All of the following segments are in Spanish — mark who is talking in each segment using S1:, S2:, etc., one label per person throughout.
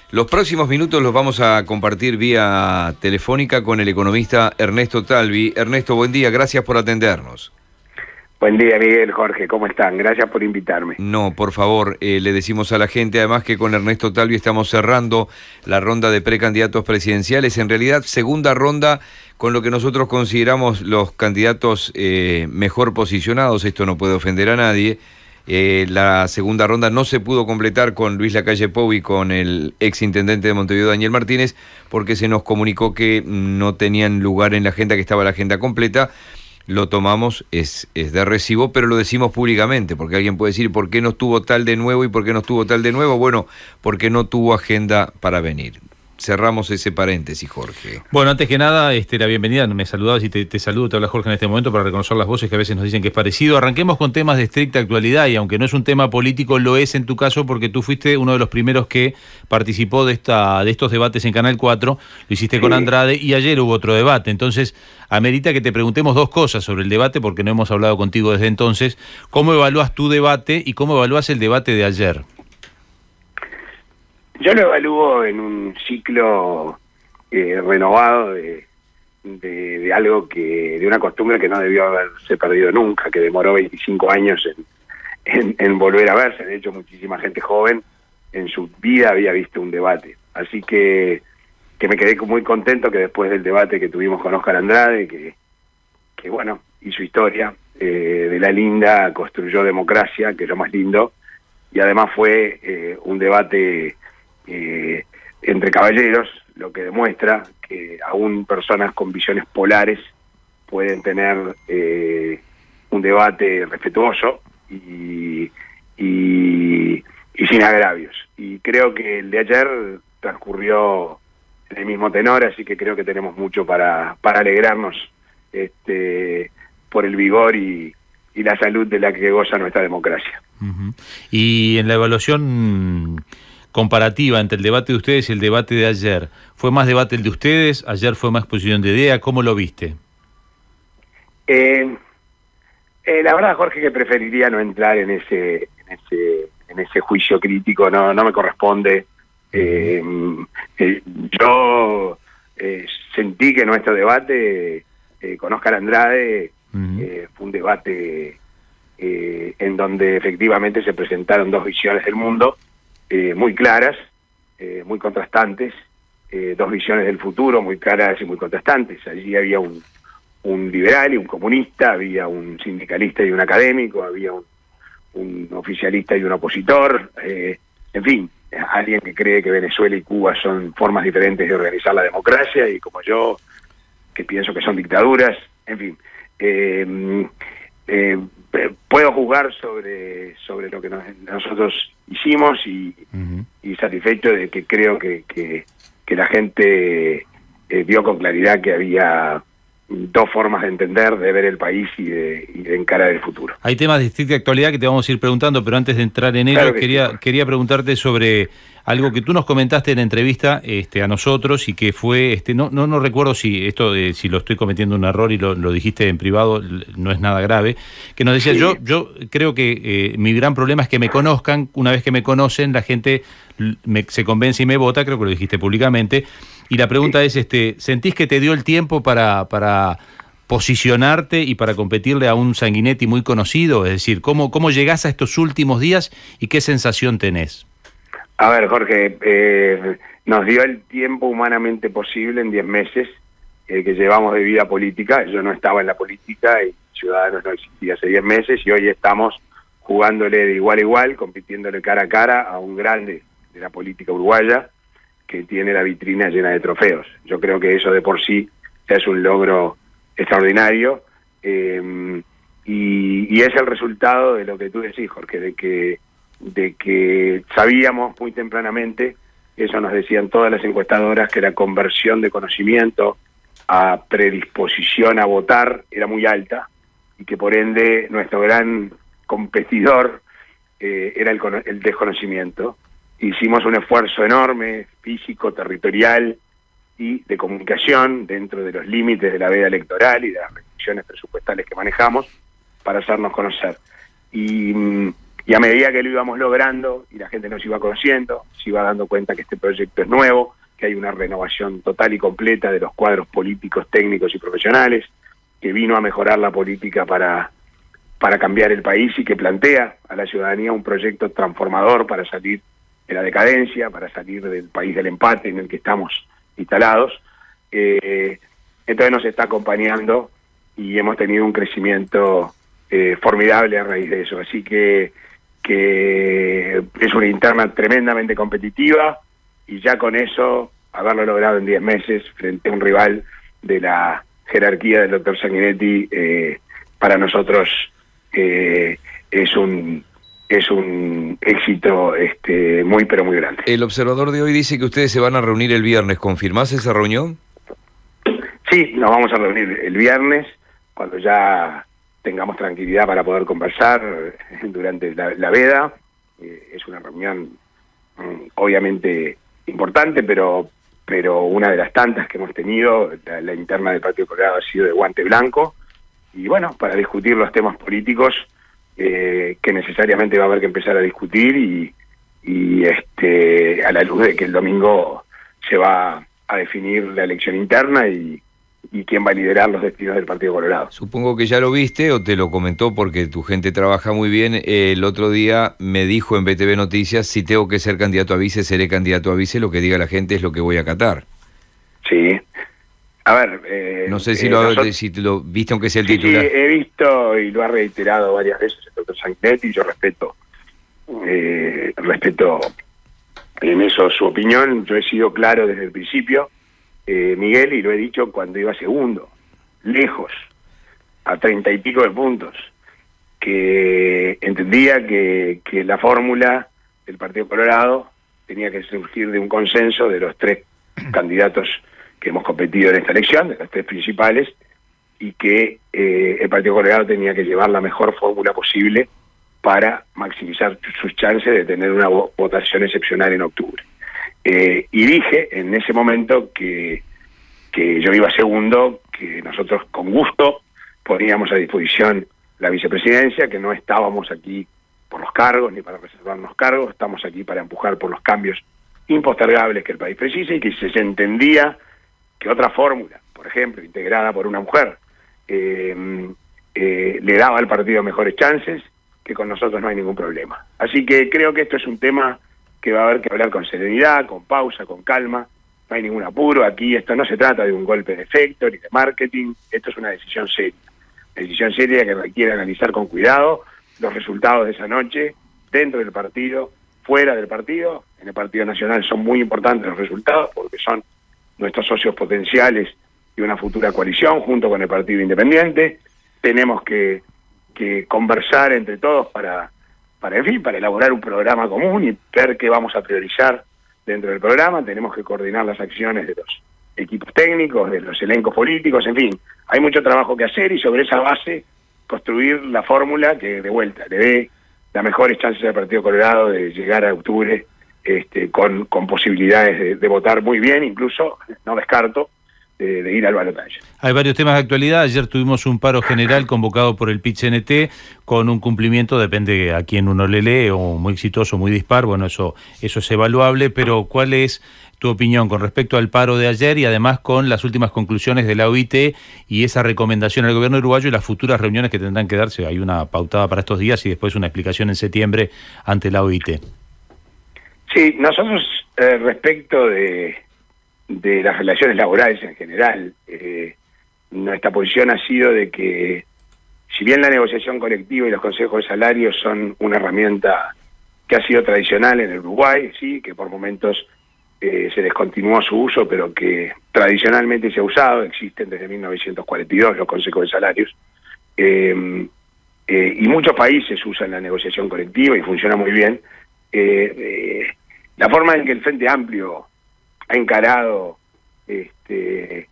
S1: Los próximos minutos los vamos a compartir vía telefónica con el economista Ernesto Talvi. Ernesto, buen día, gracias por atendernos.
S2: Buen día, Miguel, Jorge, ¿cómo están? Gracias por invitarme.
S1: No, por favor, le decimos a la gente además que con Ernesto Talvi estamos cerrando la ronda de precandidatos presidenciales, en realidad segunda ronda con lo que nosotros consideramos los candidatos mejor posicionados, esto no puede ofender a nadie. La segunda ronda no se pudo completar con Luis Lacalle Pou y con el exintendente de Montevideo, Daniel Martínez, porque se nos comunicó que no tenían lugar en la agenda, que estaba la agenda completa. Lo tomamos, es de recibo, pero lo decimos públicamente, porque alguien puede decir, ¿por qué no estuvo tal de nuevo y por qué no estuvo tal de nuevo? Bueno, porque no tuvo agenda para venir. Cerramos ese paréntesis, Jorge.
S3: Bueno, antes que nada, la bienvenida, me saludabas y te saludo, te habla Jorge en este momento para reconocer las voces que a veces nos dicen que es parecido. Arranquemos con temas de estricta actualidad y aunque no es un tema político, lo es en tu caso porque tú fuiste uno de los primeros que participó de estos debates en Canal 4, lo hiciste con Andrade y ayer hubo otro debate. Entonces, amerita que te preguntemos dos cosas sobre el debate porque no hemos hablado contigo desde entonces. ¿Cómo evalúas tu debate y cómo evalúas el debate de ayer?
S2: Yo lo evalúo en un ciclo renovado de algo de una costumbre que no debió haberse perdido nunca, que demoró 25 años en volver a verse. De hecho, muchísima gente joven en su vida había visto un debate. Así que me quedé muy contento que después del debate que tuvimos con Óscar Andrade, que bueno, hizo historia, de la linda construyó democracia, que es lo más lindo, y además fue un debate entre caballeros, lo que demuestra que aún personas con visiones polares pueden tener un debate respetuoso y sin agravios. Y creo que el de ayer transcurrió en el mismo tenor, así que creo que tenemos mucho para alegrarnos por el vigor y la salud de la que goza nuestra democracia.
S3: Uh-huh. Y en la evaluación comparativa entre el debate de ustedes y el debate de ayer, ¿fue más debate el de ustedes? ¿Ayer fue más exposición de idea? ¿Cómo lo viste?
S2: La verdad, Jorge, que preferiría no entrar en ese juicio crítico, no me corresponde. Yo sentí que nuestro debate con Óscar Andrade fue un debate en donde efectivamente se presentaron dos visiones del mundo muy claras, muy contrastantes, dos visiones del futuro muy claras y muy contrastantes. Allí había un liberal y un comunista, había un sindicalista y un académico, había un oficialista y un opositor, en fin, alguien que cree que Venezuela y Cuba son formas diferentes de organizar la democracia y como yo, que pienso que son dictaduras, en fin. Puedo juzgar sobre lo que nosotros hicimos y satisfecho de que creo que la gente vio con claridad que había dos formas de entender, de ver el país y de encarar el futuro. Hay
S3: temas de estricta actualidad que te vamos a ir preguntando, pero antes de entrar en ello, quería preguntarte sobre algo que tú nos comentaste en la entrevista a nosotros y que fue, no recuerdo si si lo estoy cometiendo un error y lo dijiste en privado, no es nada grave, que nos decía, yo creo que mi gran problema es que me conozcan, una vez que me conocen, la gente se convence y me vota, creo que lo dijiste públicamente, y la pregunta es, ¿sentís que te dio el tiempo para posicionarte y para competirle a un Sanguinetti muy conocido? Es decir, ¿cómo llegás a estos últimos días y qué sensación tenés?
S2: A ver, Jorge, nos dio el tiempo humanamente posible en 10 meses que llevamos de vida política. Yo no estaba en la política y Ciudadanos no existía hace 10 meses y hoy estamos jugándole de igual a igual, compitiéndole cara a cara a un grande de la política uruguaya que tiene la vitrina llena de trofeos. Yo creo que eso de por sí es un logro extraordinario y es el resultado de lo que tú decís, Jorge, de que sabíamos muy tempranamente, eso nos decían todas las encuestadoras, que la conversión de conocimiento a predisposición a votar era muy alta y que por ende nuestro gran competidor era el desconocimiento. Hicimos un esfuerzo enorme, físico, territorial y de comunicación dentro de los límites de la veda electoral y de las restricciones presupuestales que manejamos para hacernos conocer. Y Y a medida que lo íbamos logrando y la gente nos iba conociendo, se iba dando cuenta que este proyecto es nuevo, que hay una renovación total y completa de los cuadros políticos, técnicos y profesionales, que vino a mejorar la política para cambiar el país y que plantea a la ciudadanía un proyecto transformador para salir de la decadencia, para salir del país del empate en el que estamos instalados. Entonces nos está acompañando y hemos tenido un crecimiento formidable a raíz de eso. Así que es una interna tremendamente competitiva y ya con eso, haberlo logrado en 10 meses frente a un rival de la jerarquía del doctor Sanguinetti, para nosotros es un éxito muy pero muy grande.
S1: El observador de hoy dice que ustedes se van a reunir el viernes. ¿Confirmás esa reunión?
S2: Sí, nos vamos a reunir el viernes cuando ya tengamos tranquilidad para poder conversar durante la veda. Es una reunión obviamente importante, pero una de las tantas que hemos tenido. La interna del Partido Colorado ha sido de guante blanco, y bueno, para discutir los temas políticos que necesariamente va a haber que empezar a discutir, y a la luz de que el domingo se va a definir la elección interna y quién va a liderar los destinos del Partido Colorado.
S1: Supongo que ya lo viste o te lo comentó porque tu gente trabaja muy bien. El otro día me dijo en BTV Noticias, si tengo que ser candidato a vice, seré candidato a vice, lo que diga la gente es lo que voy a acatar.
S2: Sí. A ver...
S1: no sé si lo viste aunque sea el titular.
S2: Sí, he visto y lo ha reiterado varias veces el doctor Sanguinetti, y yo respeto en eso su opinión. Yo he sido claro desde el principio, Miguel, y lo he dicho cuando iba segundo, lejos, a 30 y pico de puntos, que entendía que la fórmula del Partido Colorado tenía que surgir de un consenso de los 3 candidatos que hemos competido en esta elección, de los 3 principales, y que el Partido Colorado tenía que llevar la mejor fórmula posible para maximizar sus chances de tener una votación excepcional en octubre. Y dije en ese momento que yo iba segundo, que nosotros con gusto poníamos a disposición la vicepresidencia, que no estábamos aquí por los cargos ni para reservarnos cargos, estamos aquí para empujar por los cambios impostergables que el país precisa, y que si se entendía que otra fórmula, por ejemplo, integrada por una mujer, le daba al partido mejores chances, que con nosotros no hay ningún problema. Así que creo que esto es un tema que va a haber que hablar con serenidad, con pausa, con calma. No hay ningún apuro. Aquí esto no se trata de un golpe de efecto ni de marketing. Esto es una decisión seria. Una decisión seria que requiere analizar con cuidado los resultados de esa noche, dentro del partido, fuera del partido. En el Partido Nacional son muy importantes los resultados porque son nuestros socios potenciales de una futura coalición junto con el Partido Independiente. Tenemos que conversar entre todos para elaborar un programa común y ver qué vamos a priorizar dentro del programa. Tenemos que coordinar las acciones de los equipos técnicos, de los elencos políticos, en fin. Hay mucho trabajo que hacer y sobre esa base construir la fórmula que de vuelta le dé las mejores chances al Partido Colorado de llegar a octubre con posibilidades de votar muy bien, incluso no descarto de ir al balotaje.
S3: Hay varios temas de actualidad. Ayer tuvimos un paro general convocado por el PIT-CNT con un cumplimiento, depende a quién uno le lee, o muy exitoso, muy dispar. Bueno, eso es evaluable, pero ¿cuál es tu opinión con respecto al paro de ayer y además con las últimas conclusiones de la OIT y esa recomendación al gobierno uruguayo y las futuras reuniones que tendrán que darse? Hay una pautada para estos días y después una explicación en septiembre ante la OIT.
S2: Sí, nosotros respecto de las relaciones laborales en general, nuestra posición ha sido de que, si bien la negociación colectiva y los consejos de salarios son una herramienta que ha sido tradicional en el Uruguay, sí, que por momentos se descontinuó su uso, pero que tradicionalmente se ha usado, existen desde 1942 los consejos de salarios, y muchos países usan la negociación colectiva y funciona muy bien. La forma en que el Frente Amplio ha encarado este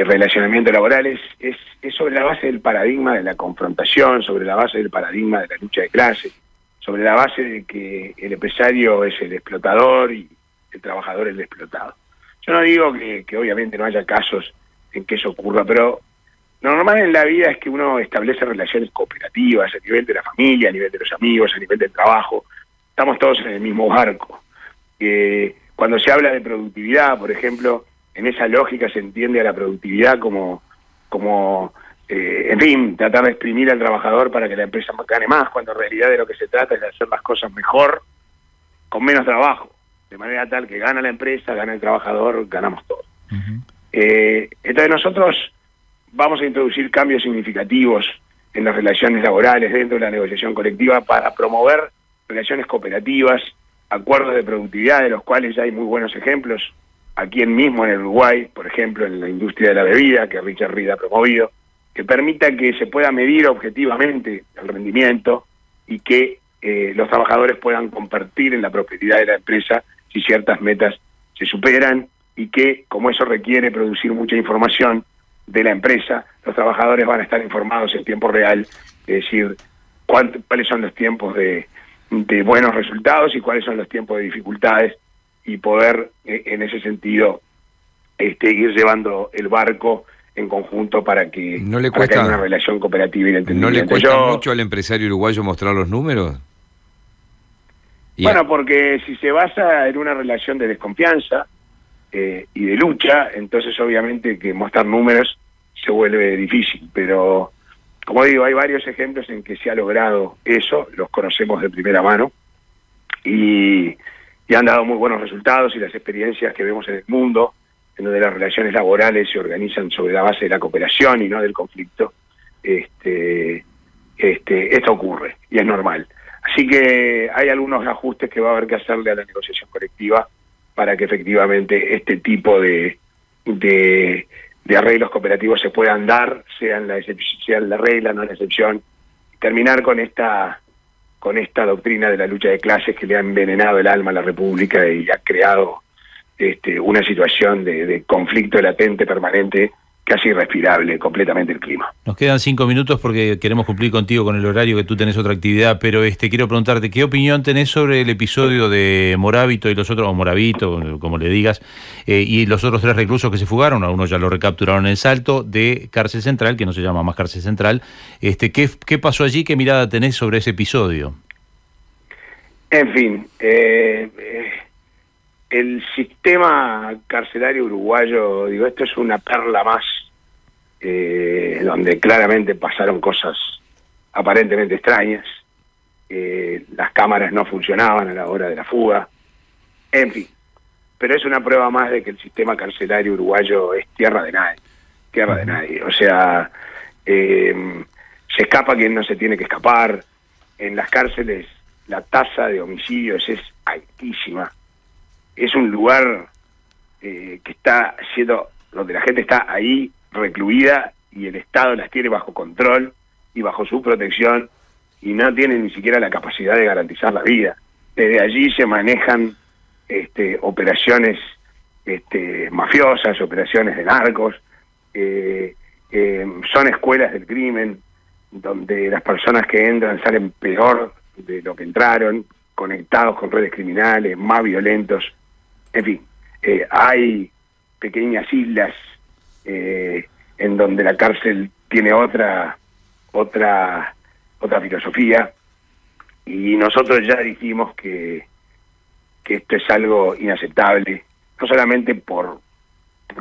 S2: relacionamiento laboral es sobre la base del paradigma de la confrontación, sobre la base del paradigma de la lucha de clases, sobre la base de que el empresario es el explotador y el trabajador el explotado. Yo no digo que obviamente no haya casos en que eso ocurra, pero Lo normal en la vida es que uno establece relaciones cooperativas a nivel de la familia, a nivel de los amigos, a nivel del trabajo. Estamos todos en el mismo barco. Cuando se habla de productividad, por ejemplo, en esa lógica se entiende a la productividad como en fin, tratar de exprimir al trabajador para que la empresa gane más, cuando en realidad de lo que se trata es de hacer las cosas mejor, con menos trabajo, de manera tal que gana la empresa, gana el trabajador, ganamos todos. Entonces nosotros vamos a introducir cambios significativos en las relaciones laborales dentro de la negociación colectiva para promover relaciones cooperativas, acuerdos de productividad, de los cuales ya hay muy buenos ejemplos, aquí mismo en el Uruguay, por ejemplo, en la industria de la bebida, que Richard Reed ha promovido, que permita que se pueda medir objetivamente el rendimiento y que los trabajadores puedan compartir en la prosperidad de la empresa si ciertas metas se superan, y que, como eso requiere producir mucha información de la empresa, los trabajadores van a estar informados en tiempo real, es decir, cuáles son los tiempos de buenos resultados y cuáles son los tiempos de dificultades, y poder en ese sentido ir llevando el barco en conjunto para que,
S1: ¿no le
S2: para que haya
S1: cuesta,
S2: una relación cooperativa y de entendimiento?
S1: ¿no le cuesta mucho al empresario uruguayo mostrar los números?
S2: Bueno, porque si se basa en una relación de desconfianza y de lucha, entonces obviamente que mostrar números se vuelve difícil, pero como digo, hay varios ejemplos en que se ha logrado eso, los conocemos de primera mano, y han dado muy buenos resultados, y las experiencias que vemos en el mundo, en donde las relaciones laborales se organizan sobre la base de la cooperación y no del conflicto, esto ocurre, y es normal. Así que hay algunos ajustes que va a haber que hacerle a la negociación colectiva para que efectivamente este tipo de arreglos cooperativos se puedan dar, sean la regla, no la excepción, terminar con esta doctrina de la lucha de clases que le ha envenenado el alma a la República y ha creado una situación de conflicto latente, permanente, casi irrespirable, completamente el clima.
S3: Nos quedan 5 minutos porque queremos cumplir contigo con el horario, que tú tenés otra actividad, pero quiero preguntarte, ¿qué opinión tenés sobre el episodio de Moravito y los otros, o Moravito, como le digas, y los otros 3 reclusos que se fugaron? A uno ya lo recapturaron en el Salto, de Cárcel Central, que no se llama más Cárcel Central. ¿Qué pasó allí? ¿Qué mirada tenés sobre ese episodio?
S2: En fin, el sistema carcelario uruguayo, digo, esto es una perla más, donde claramente pasaron cosas aparentemente extrañas, las cámaras no funcionaban a la hora de la fuga, en fin, pero es una prueba más de que el sistema carcelario uruguayo es tierra de nadie, o sea, se escapa quien no se tiene que escapar. En las cárceles la tasa de homicidios es altísima. Es un lugar que está siendo, donde la gente está ahí recluida y el Estado las tiene bajo control y bajo su protección, y no tiene ni siquiera la capacidad de garantizar la vida. Desde allí se manejan operaciones mafiosas, operaciones de narcos, son escuelas del crimen donde las personas que entran salen peor de lo que entraron, conectados con redes criminales, más violentos. En fin, hay pequeñas islas en donde la cárcel tiene otra filosofía, y nosotros ya dijimos que esto es algo inaceptable, no solamente porque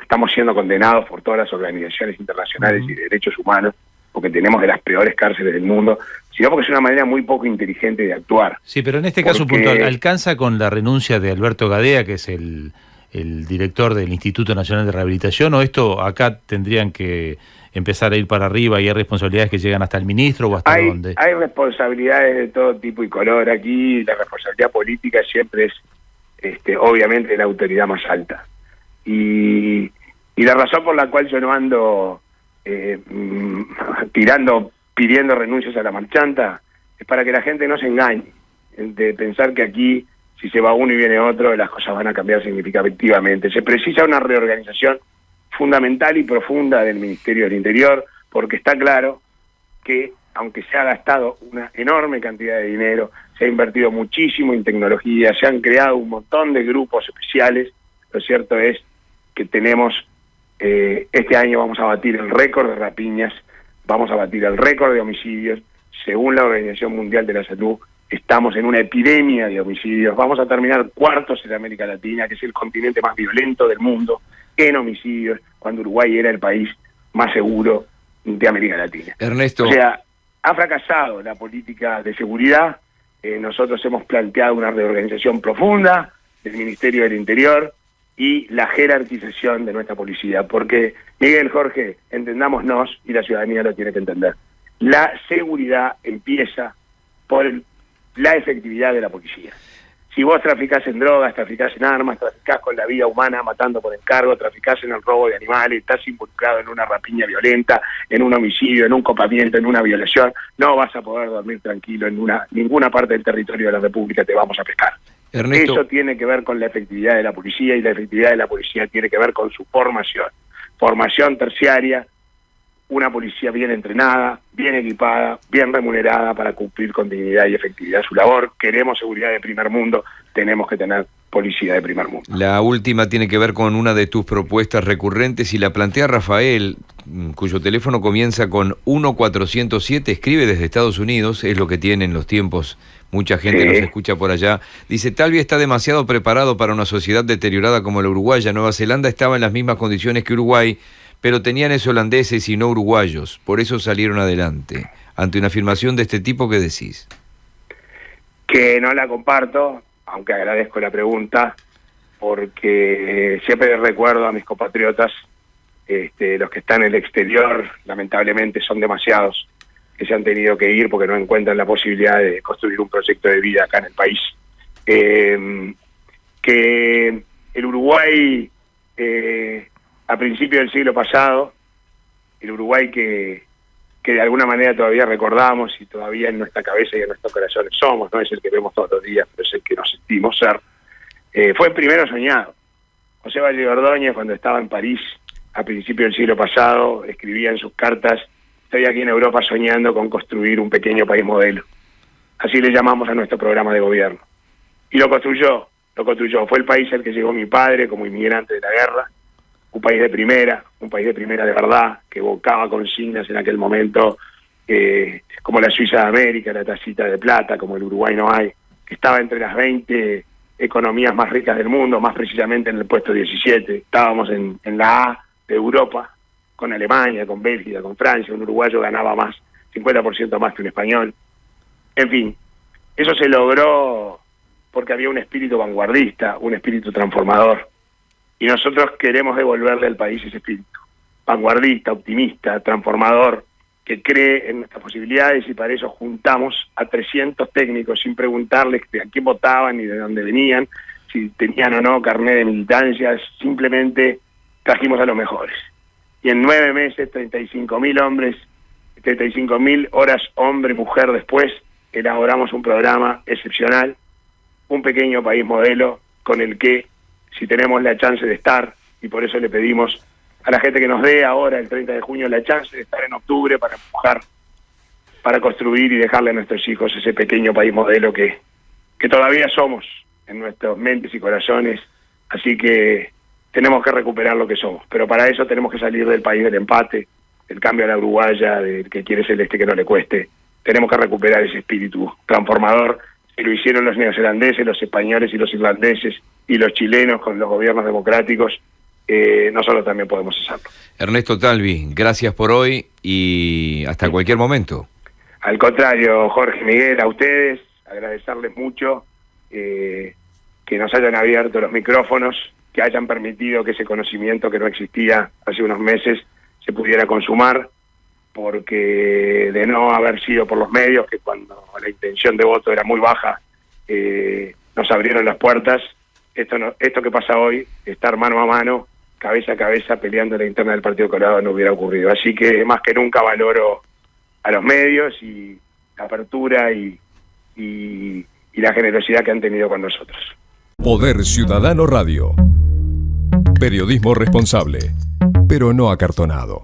S2: estamos siendo condenados por todas las organizaciones internacionales y de derechos humanos, porque tenemos de las peores cárceles del mundo, sino porque es una manera muy poco inteligente de actuar.
S3: Sí, pero en este caso puntual, ¿alcanza con la renuncia de Alberto Gadea, que es el director del Instituto Nacional de Rehabilitación, o esto acá tendrían que empezar a ir para arriba y hay responsabilidades que llegan hasta el ministro o hasta dónde?
S2: Hay responsabilidades de todo tipo y color. Aquí la responsabilidad política siempre es obviamente la autoridad más alta. Y la razón por la cual yo no ando pidiendo renuncias a la marchanta, es para que la gente no se engañe, de pensar que aquí, si se va uno y viene otro, las cosas van a cambiar significativamente. Se precisa una reorganización fundamental y profunda del Ministerio del Interior, porque está claro que, aunque se ha gastado una enorme cantidad de dinero, se ha invertido muchísimo en tecnología, se han creado un montón de grupos especiales, lo cierto es que tenemos Este año vamos a batir el récord de rapiñas, vamos a batir el récord de homicidios. Según la Organización Mundial de la Salud, estamos en una epidemia de homicidios. Vamos a terminar cuartos en América Latina, que es el continente más violento del mundo, en homicidios, cuando Uruguay era el país más seguro de América Latina.
S1: Ernesto.
S2: O sea, ha fracasado la política de seguridad. Nosotros hemos planteado una reorganización profunda del Ministerio del Interior y la jerarquización de nuestra policía, porque, Miguel, Jorge, entendámonos, y la ciudadanía lo tiene que entender. La seguridad empieza por la efectividad de la policía. Si vos traficás en drogas, traficás en armas, traficás con la vida humana matando por encargo, traficás en el robo de animales, estás involucrado en una rapiña violenta, en un homicidio, en un copamiento, en una violación, no vas a poder dormir tranquilo en ninguna parte del territorio de la República, te vamos a pescar.
S1: Ernesto.
S2: Eso tiene que ver con la efectividad de la policía, y la efectividad de la policía tiene que ver con su formación. Formación terciaria, una policía bien entrenada, bien equipada, bien remunerada para cumplir con dignidad y efectividad su labor. Queremos seguridad de primer mundo, tenemos que tener policía de primer mundo.
S1: La última tiene que ver con una de tus propuestas recurrentes y la plantea Rafael, cuyo teléfono comienza con 1407, escribe desde Estados Unidos, es lo que tiene en los tiempos, mucha gente nos escucha por allá. Dice, Talvi está demasiado preparado para una sociedad deteriorada como la uruguaya. Nueva Zelanda estaba en las mismas condiciones que Uruguay, pero tenían esos holandeses y no uruguayos, por eso salieron adelante. Ante una afirmación de este tipo, ¿qué decís?
S2: Que no la comparto, aunque agradezco la pregunta, porque siempre recuerdo a mis compatriotas, los que están en el exterior, lamentablemente son demasiados, que se han tenido que ir porque no encuentran la posibilidad de construir un proyecto de vida acá en el país. Que el Uruguay, a principios del siglo pasado, el Uruguay que de alguna manera todavía recordamos y todavía en nuestra cabeza y en nuestros corazones somos, no es el que vemos todos los días, pero es el que nos sentimos ser, fue el primero soñado. José Valle Ordóñez, cuando estaba en París a principios del siglo pasado, escribía en sus cartas: estoy aquí en Europa soñando con construir un pequeño país modelo. Así le llamamos a nuestro programa de gobierno. Y lo construyó. Fue el país al que llegó mi padre como inmigrante de la guerra, un país de primera de verdad, que evocaba consignas en aquel momento, como la Suiza de América, la tacita de plata, como el Uruguay no hay, que estaba entre las 20 economías más ricas del mundo, más precisamente en el puesto 17. Estábamos en la A de Europa, con Alemania, con Bélgica, con Francia. Un uruguayo ganaba más, 50% más que un español. En fin, eso se logró porque había un espíritu vanguardista, un espíritu transformador. Y nosotros queremos devolverle al país ese espíritu vanguardista, optimista, transformador, que cree en nuestras posibilidades, y para eso juntamos a 300 técnicos sin preguntarles a quién votaban ni de dónde venían, si tenían o no carnet de militancia. Simplemente trajimos a los mejores. Y en 9 meses, 35.000 hombres, 35.000 horas hombre-mujer después, elaboramos un programa excepcional, un pequeño país modelo con el que, si tenemos la chance de estar, y por eso le pedimos a la gente que nos dé ahora, el 30 de junio, la chance de estar en octubre para empujar, para construir y dejarle a nuestros hijos ese pequeño país modelo que todavía somos en nuestras mentes y corazones. Así que tenemos que recuperar lo que somos, pero para eso tenemos que salir del país del empate, del cambio a la uruguaya, del que quiere celeste que no le cueste. Tenemos que recuperar ese espíritu transformador que lo hicieron los neozelandeses, los españoles y los irlandeses, y los chilenos con los gobiernos democráticos. Nosotros también podemos hacerlo.
S1: Ernesto Talvi, gracias por hoy y hasta cualquier momento.
S2: Al contrario, Jorge, Miguel, a ustedes, agradecerles mucho que nos hayan abierto los micrófonos, que hayan permitido que ese conocimiento que no existía hace unos meses se pudiera consumar, porque de no haber sido por los medios, que cuando la intención de voto era muy baja, nos abrieron las puertas. Esto que pasa hoy, estar mano a mano, cabeza a cabeza, peleando en la interna del Partido Colorado, no hubiera ocurrido. Así que más que nunca valoro a los medios y la apertura y la generosidad que han tenido con nosotros.
S4: Poder Ciudadano Radio. Periodismo responsable, pero no acartonado.